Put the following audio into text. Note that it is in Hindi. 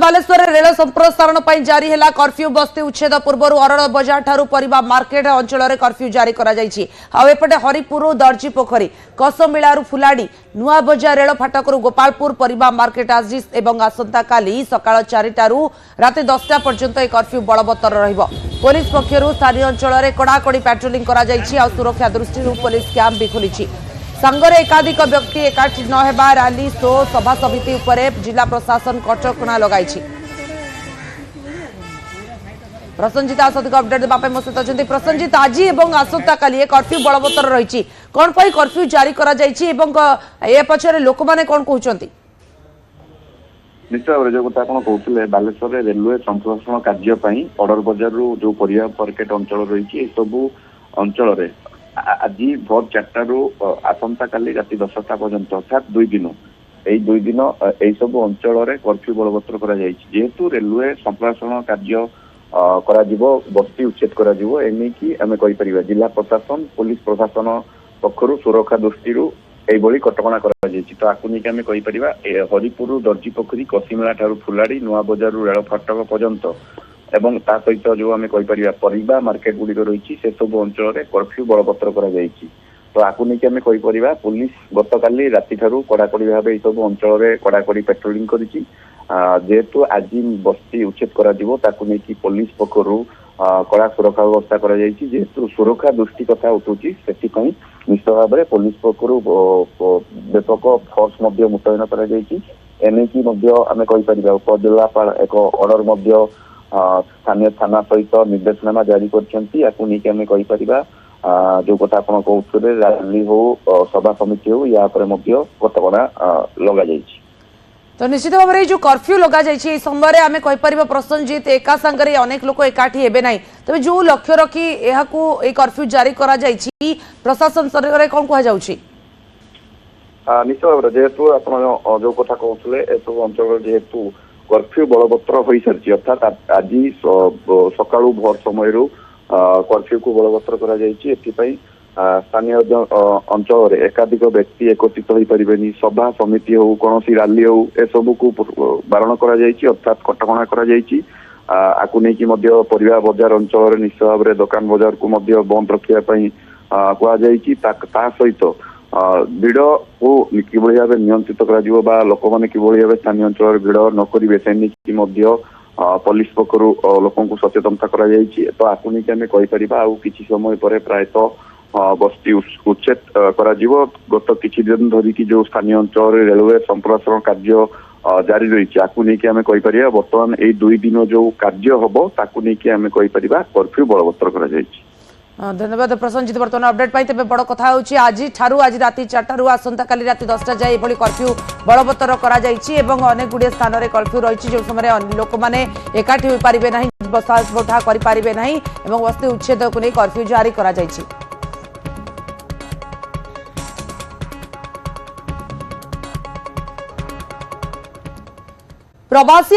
बालेश्वर रेल संप्रसारण जारी है कर्फ्यू बस्ती उच्छेद पूर्व अरड़ बजार ठारू परिबा मार्केट अंचल में कर्फ्यू जारी करपटे हरिपुर दर्जी पोखरी कसमिलू फुलाड़ी नुआ बजार रेल फाटकरू गोपालपुर परिबा मार्केट आज आसंता काली सकाळ 4टारू राति 10टा पर्यंत कर्फ्यू बलवत्तर पुलिस पक्षर स्थानीय अंचल में कड़ाकड़ी पेट्रोलिंग सुरक्षा दृष्टि पुलिस कैंप भी खोली संगरे एकाधिक व्यक्ति एकाठी न हेबा रैली शो सभा समिति उपरे जिला प्रशासन कटकणा लगाई प्रसन्नजित अधिक अपडेट देवाई मो सहित अच्छा प्रसन्नजित आज और आसंता काली कर्फ्यू बलवत्तर रही कौन पर कर्फ्यू जारी पचर लोक मैंने कौन कहते निश्चित भाव जो कथा आप कहते बालेश्वर रेलवे संप्रसारण कार्य अडर बजार जो परिया मार्केट अंचल रही सबू अंचल आज भोर 4टारू आसंता काली राति 10टा पर्यंत अर्थात 2 दिन यही सब अंचल में कर्फ्यू बलवत्तर करेतु रेलवे संप्रसारण कार्य बस्ती उच्छेद कर जिला प्रशासन पुलिस प्रशासन पक्षर सुरक्षा दृष्टि यही कटकणा तो आपको नहीं हरिपुर दर्जी पोखरी कसिमेला ठारू फुलाड़ी नुआ बजार रेल फाटक पर्यंत एवं ता सहित जो आम परिबा मार्केट गुड़िक रही से सब अंचल में कर्फ्यू बलवत्तर तो आपको नहीं आम पुलिस गतकाली राति ठारू कड़ाकड़ी भाव सब अंचल में कड़ाकड़ी पेट्रोलिंग करी जेहेतु आज बस्ती उच्छेद कर पुलिस पक्षर कड़ा सुरक्षा व्यवस्था करेतु सुरक्षा दृष्टि कथा उठुची से निश्चित भाव में पुलिस पक्षर व्यापक फोर्स मुतयन कर उपजिलापाल एक ऑर्डर स्थानीय थाना सहित निर्देशनामा जारी कर जो कथा आप कहते रैली हो सभा समिति हो या कटकणा लग तो निश्चित भाव में जो कर्फ्यू लग समय आम कहीपर प्रसन्नजित एका सांगे अनेक लोक एकाठी हेबे ना तेज जो लक्ष्य रखी कर्फ्यू जारी कर प्रशासन स्तर में कौन कह निश्चित भाव जेहेतु आप जो कथा कहते सब अंचल जेहेतु कर्फ्यू बलवत्तर हो सारी अर्थात आज सका भोर समय कर्फ्यू को बलवत्तर कर स्थानीय अंचल एकाधिक व्यक्ति एकत्रित हो पारे सभा समिति हो कौन रैली हो एसबू को बारण कर अर्थात कटकणा आपको नहीं परिबा बजार अंचल निश्चित भाव में दुकान बजार को बंद रखापी कहुता सहित भिड़ को किभली भाव नियंत्रित कर लोक मैंने किभली भाव स्थानीय अंचल भिड़ न करेंगे से पुलिस पक्षर लोक सचेतनता कर तो आपको नहीं आम कहीपर आउ कि समय पर प्रायतः बस्ती उच्छेद कर गत किछि दिन धरिकी जो स्थानीय अंचल रेलवे संप्रसारण कार्य जारी रही आपको नहीं आम कहीपर बर्तमान यही 2 दिन जो कार्य हम ताकू नहीं आम कहीपर कर्फ्यू बलवत्तर कर धन्यवाद प्रसन्नजित बर्तमान अपडेट पाई तेज बड़ कथा आज राति 4टारू आसंता काली राति 10टा जाए कर्फ्यू बलवत्तर अनेक गुड़िए स्थान में कर्फ्यू रही जो समय लोक मैंने एकाठी हो पारे ना बसा उठा करें ना बस्ती उच्छेद को नहीं कर्फ्यू जारी कर प्रवासी